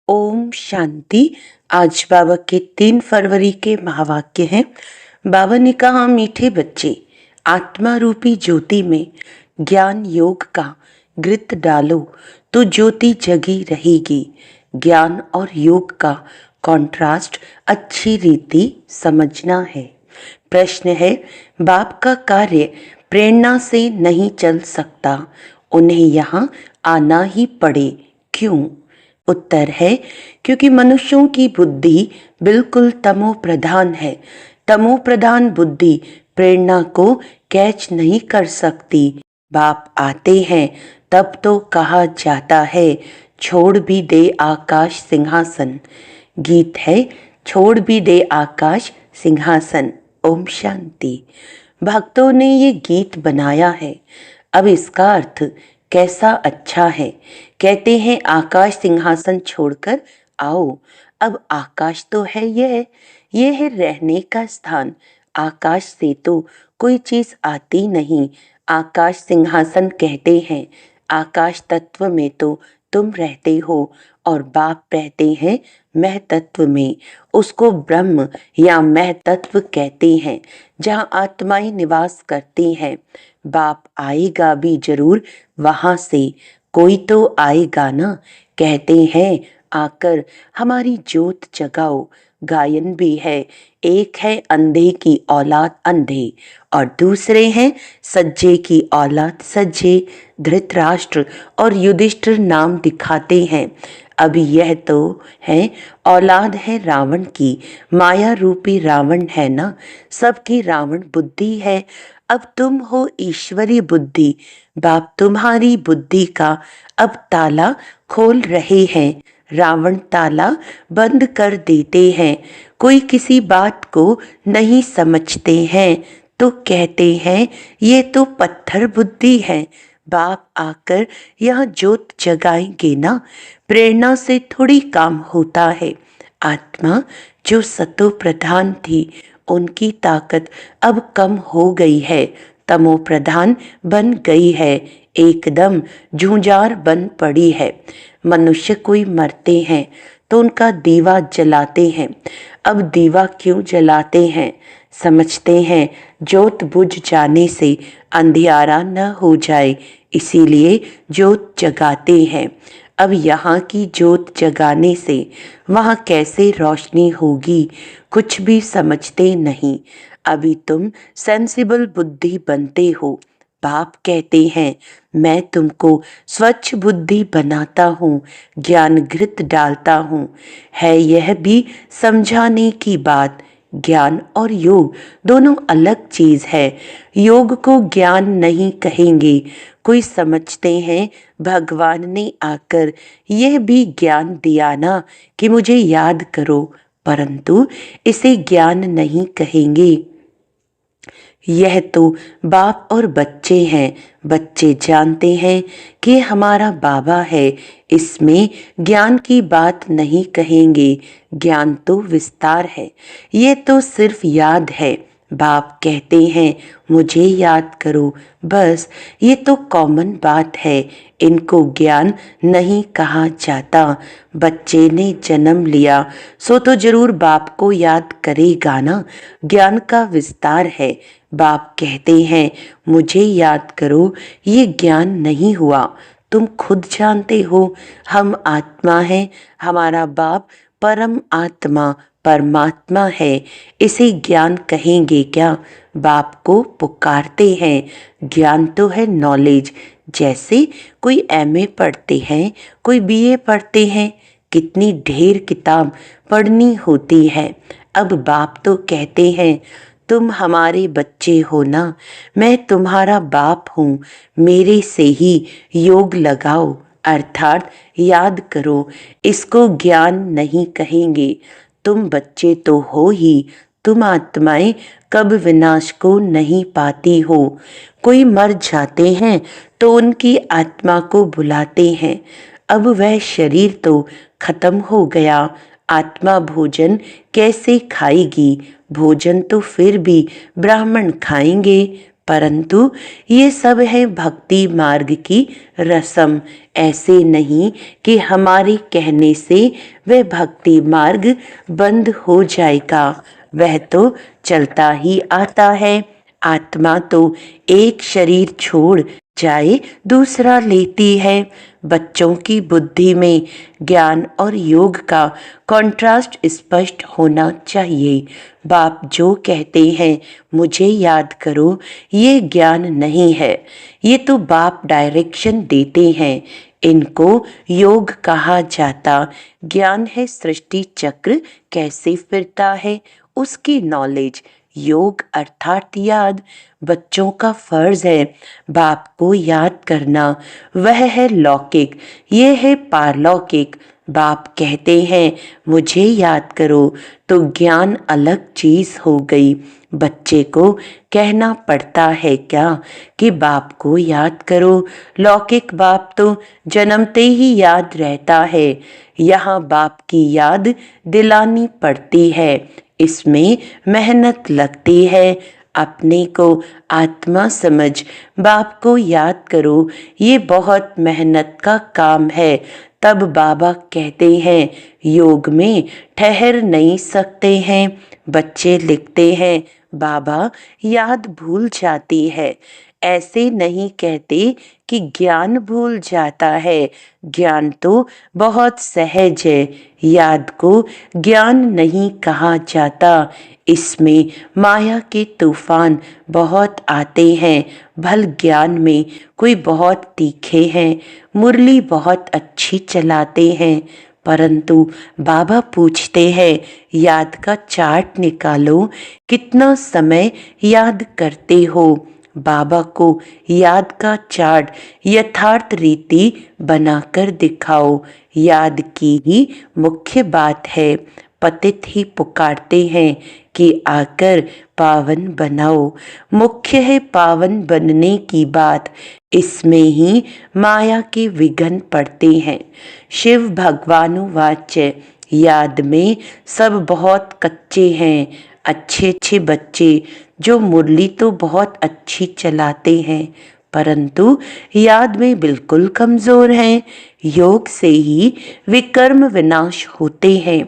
ओम शांति। आज बाबा के 3 फरवरी के महावाक्य हैं। बाबा ने कहा, मीठे बच्चे, आत्मा रूपी ज्योति में ज्ञान योग का घृत डालो तो ज्योति जगी रहेगी। ज्ञान और योग का कॉन्ट्रास्ट अच्छी रीति समझना है। प्रश्न है, बाप का कार्य प्रेरणा से नहीं चल सकता, उन्हें यहाँ आना ही पड़े, क्यों? उत्तर है, क्योंकि मनुष्यों की बुद्धि बिल्कुल तमो प्रधान है। तमो प्रधान बुद्धि प्रेरणा को कैच नहीं कर सकती। बाप आते हैं तब तो कहा जाता है, छोड़ भी दे आकाश सिंहासन। गीत है, छोड़ भी दे आकाश सिंहासन। ओम शांति। भक्तों ने ये गीत बनाया है। अब इसका अर्थ कैसा अच्छा है। कहते हैं, आकाश सिंहासन छोड़कर आओ। अब आकाश तो है ये है रहने का स्थान। आकाश से तो कोई चीज आती नहीं। आकाश सिंहासन कहते हैं। आकाश तत्व में तो तुम रहते हो और बाप रहते हैं मैं तत्व में। उसको ब्रह्म या मैं तत्व कहते हैं, जहाँ आत्माएं निवास करती हैं। बाप आएगा भी जरूर वहां से, कोई तो आएगा ना। कहते हैं, आकर हमारी जोत जगाओ। गायन भी है, एक है अंधे की औलाद अंधे और दूसरे हैं सज्जे की औलाद सज्जे। धृतराष्ट्र और युधिष्ठिर नाम दिखाते हैं। अब यह तो है औलाद है रावण की, माया रूपी रावण है ना, सबकी रावण बुद्धि है। अब तुम हो ईश्वरी बुद्धि। बाप तुम्हारी बुद्धि का अब ताला खोल रहे हैं। रावण ताला बंद कर देते हैं। कोई किसी बात को नहीं समझते हैं तो कहते हैं, ये तो पत्थर बुद्धि है। बाप आकर यह जोत जगाएंगे ना। प्रेरणा से थोड़ी काम होता है। आत्मा जो सतो प्रधान थी, उनकी ताकत अब कम हो गई है, तमो प्रधान बन गई है, एकदम झुंझार बन पड़ी है। मनुष्य कोई मरते हैं तो उनका दीवा जलाते हैं। अब दीवा क्यों जलाते हैं? समझते हैं जोत बुझ जाने से अंधियारा न हो जाए, इसीलिए जोत जगाते हैं। अब यहाँ की जोत जगाने से वहाँ कैसे रोशनी होगी, कुछ भी समझते नहीं। अभी तुम सेंसिबल बुद्धि बनते हो। बाप कहते हैं, मैं तुमको स्वच्छ बुद्धि बनाता हूँ, ज्ञान घृत डालता हूँ। है यह भी समझाने की बात। ज्ञान और योग दोनों अलग चीज है। योग को ज्ञान नहीं कहेंगे। कोई समझते हैं भगवान ने आकर यह भी ज्ञान दिया ना कि मुझे याद करो, परंतु इसे ज्ञान नहीं कहेंगे। यह तो बाप और बच्चे हैं। बच्चे जानते हैं कि हमारा बाबा है, इसमें ज्ञान की बात नहीं कहेंगे। ज्ञान तो विस्तार है, ये तो सिर्फ याद है। बाप कहते हैं, मुझे याद करो, बस ये तो कॉमन बात है। इनको ज्ञान नहीं कहा जाता। बच्चे ने जन्म लिया सो तो जरूर बाप को याद करेगा ना। ज्ञान का विस्तार है। बाप कहते हैं, मुझे याद करो, ये ज्ञान नहीं हुआ। तुम खुद जानते हो हम आत्मा हैं, हमारा बाप परम आत्मा परमात्मा है। इसे ज्ञान कहेंगे क्या? बाप को पुकारते हैं। ज्ञान तो है नॉलेज। जैसे कोई एमए पढ़ते हैं, कोई बीए पढ़ते हैं, कितनी ढेर किताब पढ़नी होती है। अब बाप तो कहते हैं, तुम हमारे बच्चे हो ना, मैं तुम्हारा बाप हूँ, मेरे से ही योग लगाओ, अर्थात याद करो। इसको ज्ञान नहीं कहेंगे। तुम बच्चे तो हो ही, तुम आत्माएं कब विनाश को नहीं पाती हो। कोई मर जाते हैं तो उनकी आत्मा को बुलाते हैं। अब वह शरीर तो खत्म हो गया, आत्मा भोजन कैसे खाएगी? भोजन तो फिर भी ब्राह्मण खाएंगे, परंतु ये सब है भक्ति मार्ग की रस्म। ऐसे नहीं कि हमारे कहने से वह भक्ति मार्ग बंद हो जाएगा, वह तो चलता ही आता है। आत्मा तो एक शरीर छोड़ जाए दूसरा लेती है। बच्चों की बुद्धि में ज्ञान और योग का कंट्रास्ट स्पष्ट होना चाहिए। बाप जो कहते हैं मुझे याद करो, ये ज्ञान नहीं है, ये तो बाप डायरेक्शन देते हैं। इनको योग कहा जाता। ज्ञान है सृष्टि चक्र कैसे फिरता है उसकी नॉलेज। योग अर्थात याद। बच्चों का फर्ज है बाप को याद करना, वह है लौकिक, ये है पारलौकिक। बाप कहते हैं मुझे याद करो तो ज्ञान अलग चीज हो गई। बच्चे को कहना पड़ता है क्या कि बाप को याद करो। लौकिक बाप तो जन्मते ही याद रहता है, यहाँ बाप की याद दिलानी पड़ती है, इसमें मेहनत लगती है। अपने को आत्मा समझ बाप को याद करो, ये बहुत मेहनत का काम है। तब बाबा कहते हैं योग में ठहर नहीं सकते हैं। बच्चे लिखते हैं बाबा याद भूल जाती है। ऐसे नहीं कहते कि ज्ञान भूल जाता है, ज्ञान तो बहुत सहज है। याद को ज्ञान नहीं कहा जाता, इसमें माया के तूफान बहुत आते हैं। भल ज्ञान में कोई बहुत तीखे हैं, मुरली बहुत अच्छी चलाते हैं, परंतु बाबा पूछते हैं याद का चार्ट निकालो, कितना समय याद करते हो। बाबा को याद का चार्ट यथार्थ रीति बनाकर दिखाओ। याद की ही मुख्य बात है। पतित ही पुकारते हैं कि आकर पावन बनाओ। मुख्य है पावन बनने की बात, इसमें ही माया के विघ्न पड़ते हैं। शिव भगवानुवाच्य याद में सब बहुत कच्चे हैं। अच्छे अच्छे बच्चे जो मुरली तो बहुत अच्छी चलाते हैं, परंतु याद में बिल्कुल कमजोर हैं। योग से ही विकर्म विनाश होते हैं।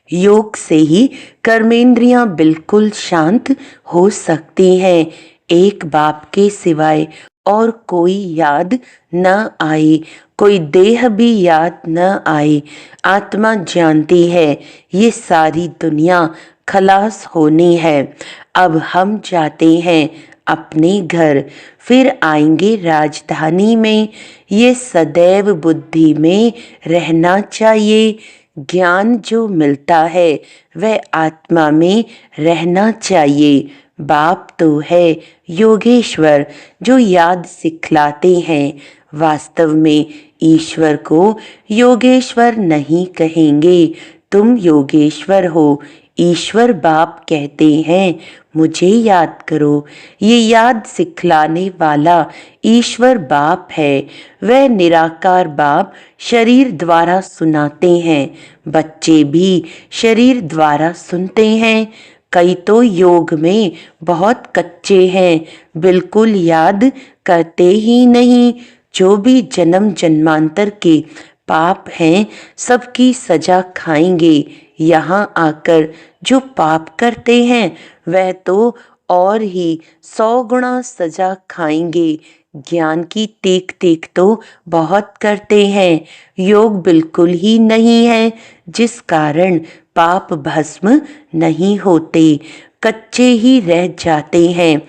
योग से ही कर्मेंद्रियां बिल्कुल शांत हो सकती हैं। एक बाप के सिवाय और कोई याद न आए, कोई देह भी याद न आए। आत्मा जानती है ये सारी दुनिया खलास होनी है। अब हम जाते हैं अपने घर, फिर आएंगे राजधानी में। ये सदैव बुद्धि में रहना चाहिए। ज्ञान जो मिलता है वह आत्मा में रहना चाहिए। बाप तो है योगेश्वर जो याद सिखलाते हैं। वास्तव में ईश्वर को योगेश्वर नहीं कहेंगे, तुम योगेश्वर हो। ईश्वर बाप कहते हैं मुझे याद करो। ये याद सिखलाने वाला ईश्वर बाप है। वह निराकार बाप शरीर द्वारा सुनाते हैं। बच्चे भी शरीर द्वारा सुनते हैं। कई तो योग में बहुत कच्चे हैं, बिल्कुल याद करते ही नहीं। जो भी जन्म जन्मांतर के पाप हैं सबकी सजा खाएंगे। यहाँ आकर जो पाप करते हैं वह तो और ही 100 गुना सजा खाएंगे। ज्ञान की टेक टेक तो बहुत करते हैं, योग बिल्कुल ही नहीं है, जिस कारण पाप भस्म नहीं होते, कच्चे ही रह जाते हैं।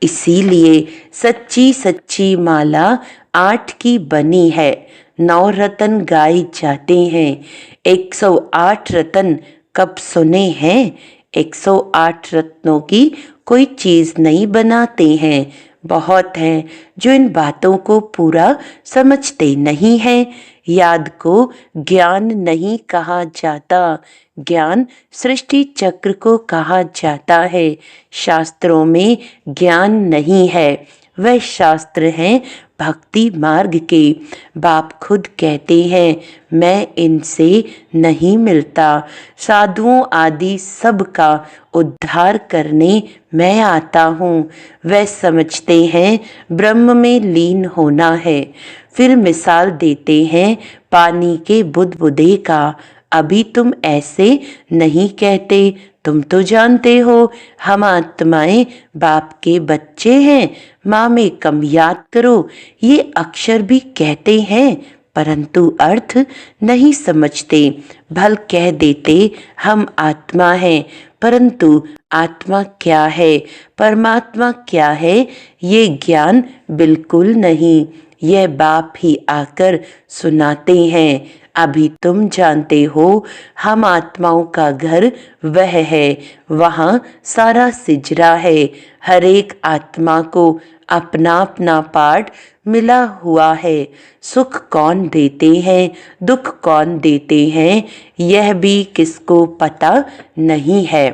इसीलिए सच्ची सच्ची माला 8 की बनी है। 9 रतन गाए जाते हैं। 108 रतन कब सुने हैं? 108 रत्नों की कोई चीज नहीं बनाते हैं। बहुत हैं जो इन बातों को पूरा समझते नहीं हैं। याद को ज्ञान नहीं कहा जाता, ज्ञान सृष्टि चक्र को कहा जाता है। शास्त्रों में ज्ञान नहीं है, वह शास्त्र हैं भक्ति मार्ग के बाप खुद कहते हैं, मैं इनसे नहीं मिलता। साधुओं आदि सब का उद्धार करने मैं आता हूँ। वह समझते हैं ब्रह्म में लीन होना है। फिर मिसाल देते हैं पानी के बुदबुदे का। अभी तुम ऐसे नहीं कहते, तुम तो जानते हो हम आत्माएं बाप के बच्चे हैं। माँ में कम याद करो, ये अक्षर भी कहते हैं परंतु अर्थ नहीं समझते। भल कह देते हम आत्मा हैं, परंतु आत्मा क्या है, परमात्मा क्या है, ये ज्ञान बिल्कुल नहीं। यह बाप ही आकर सुनाते हैं। अभी तुम जानते हो हम आत्माओं का घर वह है, वहाँ सारा सिजरा है। हर एक आत्मा को अपना अपना पाठ मिला हुआ है। सुख कौन देते हैं, दुख कौन देते हैं, यह भी किसको पता नहीं है।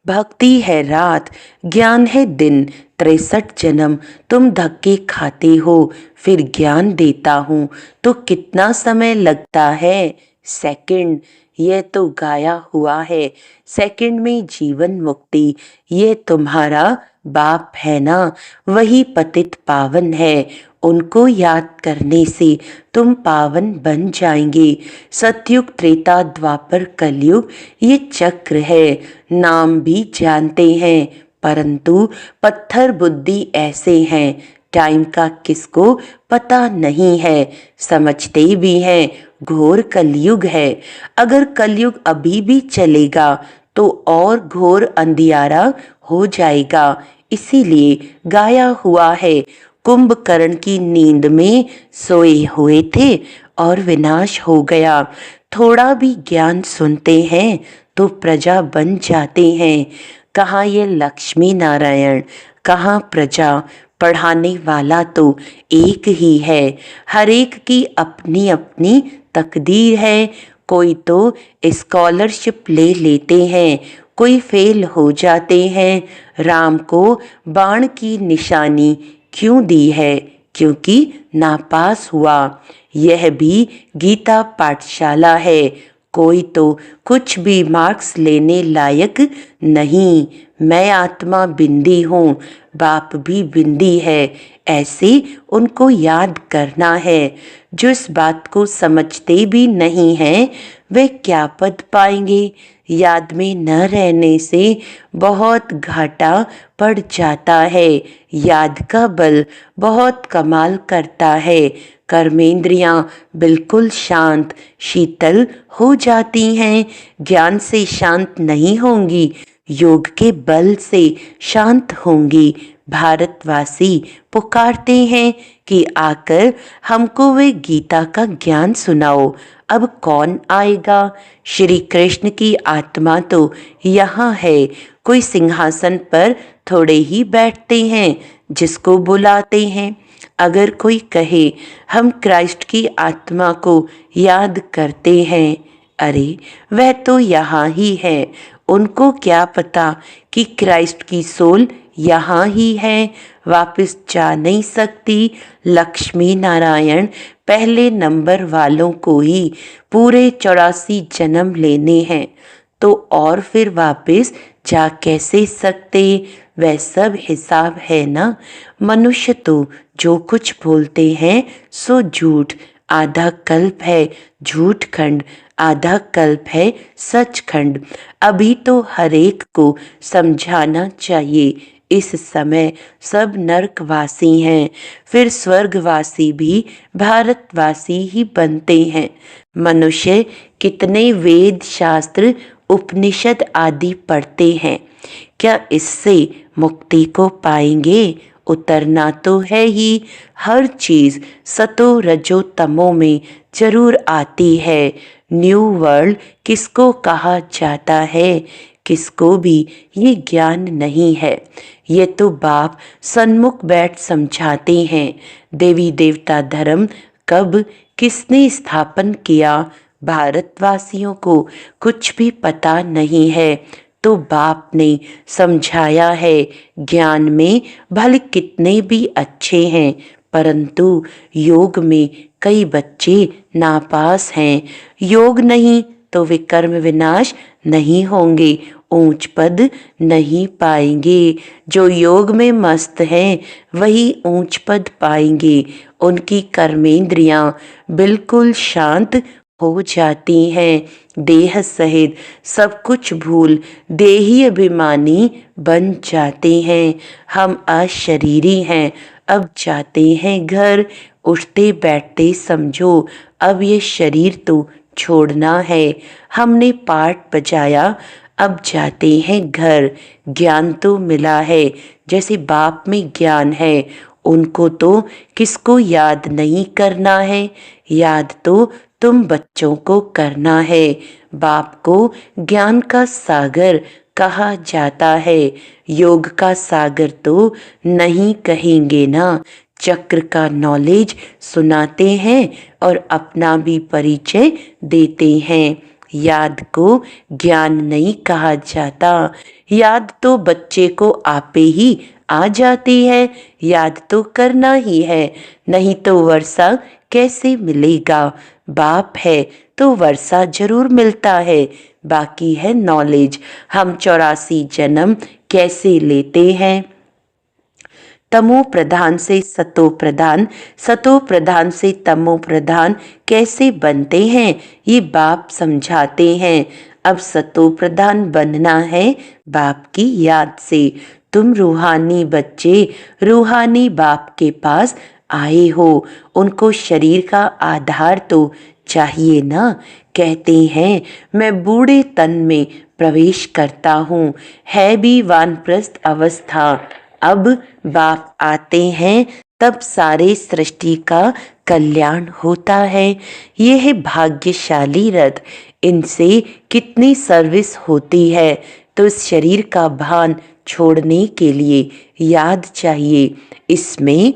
भक्ति है रात, ज्ञान है दिन, 63 जन्म तुम धक्के खाते हो, फिर ज्ञान देता हूँ तो कितना समय लगता है। सेकंड, यह तो गाया हुआ है। सेकंड में जीवन मुक्ति, ये तुम्हारा बाप है ना, वही पतित पावन है। उनको याद करने से तुम पावन बन जाएंगे। सतयुग त्रेता द्वापर कलयुग ये चक्र है। नाम भी जानते हैं परंतु पत्थर बुद्धि ऐसे हैं, टाइम का किसको पता नहीं है। समझते भी हैं घोर कलयुग है। अगर कलयुग अभी भी चलेगा तो और घोर अंधियारा हो जाएगा। इसीलिए गाया हुआ है, कुंभकर्ण की नींद में सोए हुए थे और विनाश हो गया। थोड़ा भी ज्ञान सुनते हैं तो प्रजा बन जाते हैं। कहाँ ये लक्ष्मी नारायण, कहाँ प्रजा, पढ़ाने वाला तो एक ही है। हर एक की अपनी अपनी तकदीर है। कोई तो स्कॉलरशिप ले लेते हैं, कोई फेल हो जाते हैं। राम को बाण की निशानी क्यों दी है, क्योंकि नापास हुआ। यह भी गीता पाठशाला है। कोई तो कुछ भी मार्क्स लेने लायक नहीं। मैं आत्मा बिंदी हूँ, बाप भी बिंदी है, ऐसे उनको याद करना है। जो इस बात को समझते भी नहीं हैं वे क्या पद पाएंगे। याद में न रहने से बहुत घाटा पड़ जाता है। याद का बल बहुत कमाल करता है। कर्मेंद्रियां बिल्कुल शांत शीतल हो जाती हैं। ज्ञान से शांत नहीं होंगी, योग के बल से शांत होंगी। भारतवासी पुकारते हैं कि आकर हमको वे गीता का ज्ञान सुनाओ। अब कौन आएगा। श्री कृष्ण की आत्मा तो यहाँ है। कोई सिंहासन पर थोड़े ही बैठते हैं, जिसको बुलाते हैं। अगर कोई कहे हम क्राइस्ट की आत्मा को याद करते हैं, अरे वह तो यहाँ ही है। उनको क्या पता कि क्राइस्ट की सोल यहाँ ही है, वापस जा नहीं सकती। लक्ष्मी नारायण पहले नंबर वालों को ही पूरे 84 जन्म लेने हैं, तो और फिर वापस जा कैसे सकते। वह सब हिसाब है ना। मनुष्य तो जो कुछ बोलते हैं सो झूठ। आधा कल्प है झूठ खंड, आधा कल्प है सच खंड। अभी तो हरेक को समझाना चाहिए। इस समय सब नरकवासी हैं, फिर स्वर्गवासी भी भारतवासी ही बनते हैं। मनुष्य कितने वेद शास्त्र उपनिषद आदि पढ़ते हैं, क्या इससे मुक्ति को पाएंगे। उतरना तो है ही। हर चीज सतो रजो तमो में जरूर आती है। न्यू वर्ल्ड किसको कहा जाता है, किसको भी ये ज्ञान नहीं है। ये तो बाप सन्मुख बैठ समझाते हैं। देवी देवता धर्म कब किसने स्थापन किया, भारतवासियों को कुछ भी पता नहीं है। तो बाप ने समझाया है, ज्ञान में भले कितने भी अच्छे हैं परंतु योग में कई बच्चे नापास हैं। योग नहीं तो वे कर्म विनाश नहीं होंगे, ऊंच पद नहीं पाएंगे। जो योग में मस्त हैं वही ऊंच पद पाएंगे। उनकी कर्मेंद्रियां बिल्कुल शांत हो जाती हैं। देह सहित सब कुछ भूल देही अभिमानी बन जाते हैं। हम अशरीरी हैं, अब जाते हैं घर। उठते बैठते समझो अब ये शरीर तो छोड़ना है। हमने पाठ बजाया, अब जाते हैं घर। ज्ञान तो मिला है, जैसे बाप में ज्ञान है उनको तो किसको याद नहीं करना है। याद तो तुम बच्चों को करना है। बाप को ज्ञान का सागर कहा जाता है, योग का सागर तो नहीं कहेंगे ना। चक्र का नॉलेज सुनाते हैं और अपना भी परिचय देते हैं। याद को ज्ञान नहीं कहा जाता। याद तो बच्चे को आपे ही आ जाती है। याद तो करना ही है, नहीं तो वर्षा कैसे मिलेगा। बाप है तो वर्षा जरूर मिलता है, बाकी है नॉलेज। हम 84 जन्म कैसे लेते हैं। तमो प्रधान से सतो प्रधान, सतो प्रधान से तमो प्रधान कैसे बनते हैं ये बाप समझाते हैं। अब सतो प्रधान बनना है बाप की याद से। तुम रूहानी बच्चे रूहानी बाप के पास आए हो, उनको शरीर का आधार तो चाहिए ना। कहते हैं मैं बूढ़े तन में प्रवेश करता हूँ, है भी वानप्रस्थ अवस्था। अब बाप आते हैं तब सारे सृष्टि का कल्याण होता है। ये है भाग्यशाली रथ, इनसे कितनी सर्विस होती है। तो इस शरीर का भान छोड़ने के लिए याद चाहिए। इसमें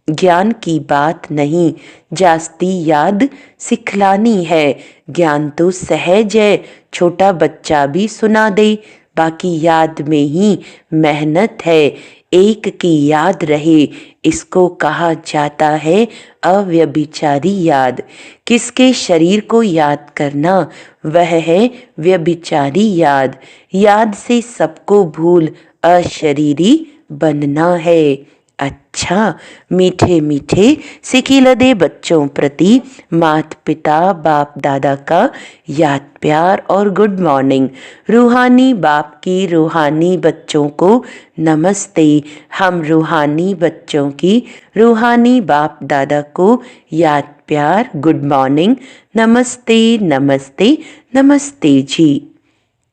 ज्ञान की बात नहीं, जास्ती याद सिखलानी है। ज्ञान तो सहज है, छोटा बच्चा भी सुना दे, बाकी याद में ही मेहनत है। एक की याद रहे, इसको कहा जाता है अव्यभिचारी याद। किसके शरीर को याद करना, वह है व्यभिचारी याद। याद से सबको भूल अशरीरी बनना है। अच्छा, मीठे मीठे सिखिलदे बच्चों प्रति माता पिता बाप दादा का याद प्यार और गुड मॉर्निंग। रूहानी बाप की रूहानी बच्चों को नमस्ते। हम रूहानी बच्चों की रूहानी बाप दादा को याद प्यार गुड मॉर्निंग, नमस्ते नमस्ते नमस्ते जी।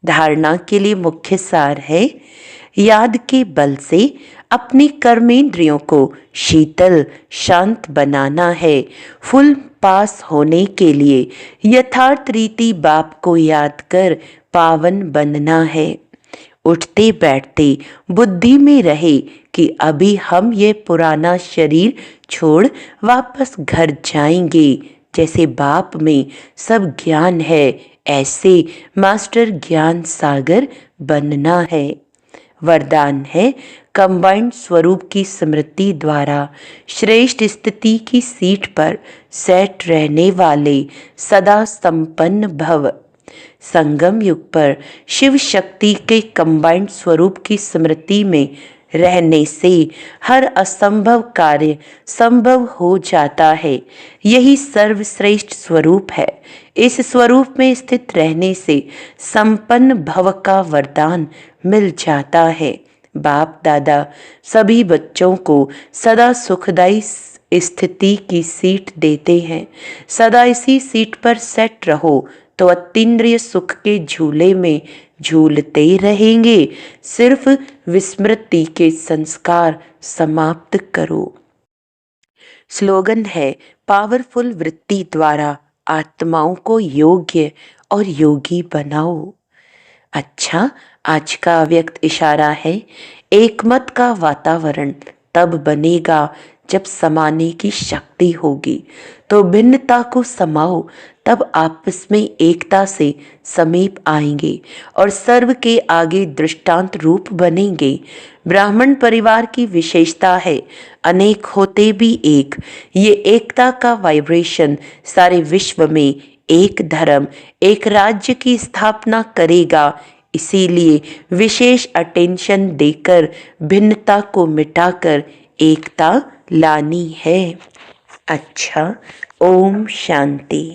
धारणा के लिए मुख्य सार है, याद के बल से अपने कर्मेंद्रियों को शीतल शांत बनाना है। फुल पास होने के लिए यथार्थ रीति बाप को याद कर पावन बनना है। उठते बैठते बुद्धि में रहे कि अभी हम ये पुराना शरीर छोड़ वापस घर जाएंगे। जैसे बाप में सब ज्ञान है, ऐसे मास्टर ज्ञान सागर बनना है। वरदान है, कंबाइंड स्वरूप की स्मृति द्वारा श्रेष्ठ स्थिति की सीट पर सेट रहने वाले सदा संपन्न भव। संगम युग पर शिव शक्ति के कंबाइंड स्वरूप की स्मृति में रहने से हर असंभव कार्य संभव हो जाता है। यही सर्वश्रेष्ठ स्वरूप है। इस स्वरूप में स्थित रहने से संपन्न भव का वरदान मिल जाता है। बाप दादा सभी बच्चों को सदा सुखदायी स्थिति की सीट देते हैं। सदा इसी सीट पर सेट रहो तो अतीन्द्रिय सुख के झूले में झूलते रहेंगे। सिर्फ विस्मृति के संस्कार समाप्त करो। स्लोगन है, पावरफुल वृत्ति द्वारा आत्माओं को योग्य और योगी बनाओ। अच्छा, आज का अव्यक्त इशारा है, एकमत का वातावरण तब बनेगा जब समाने की शक्ति होगी। तो भिन्नता को समाओ, तब आपस में एकता से समीप आएंगे और सर्व के आगे दृष्टांत रूप बनेंगे। ब्राह्मण परिवार की विशेषता है अनेक होते भी एक। ये एकता का वाइब्रेशन सारे विश्व में एक धर्म, एक राज्य की स्थापना करेगा। इसीलिए विशेष अटेंशन देकर भिन्नता को मिटाकर एकता लानी है। अच्छा, ओम शांति।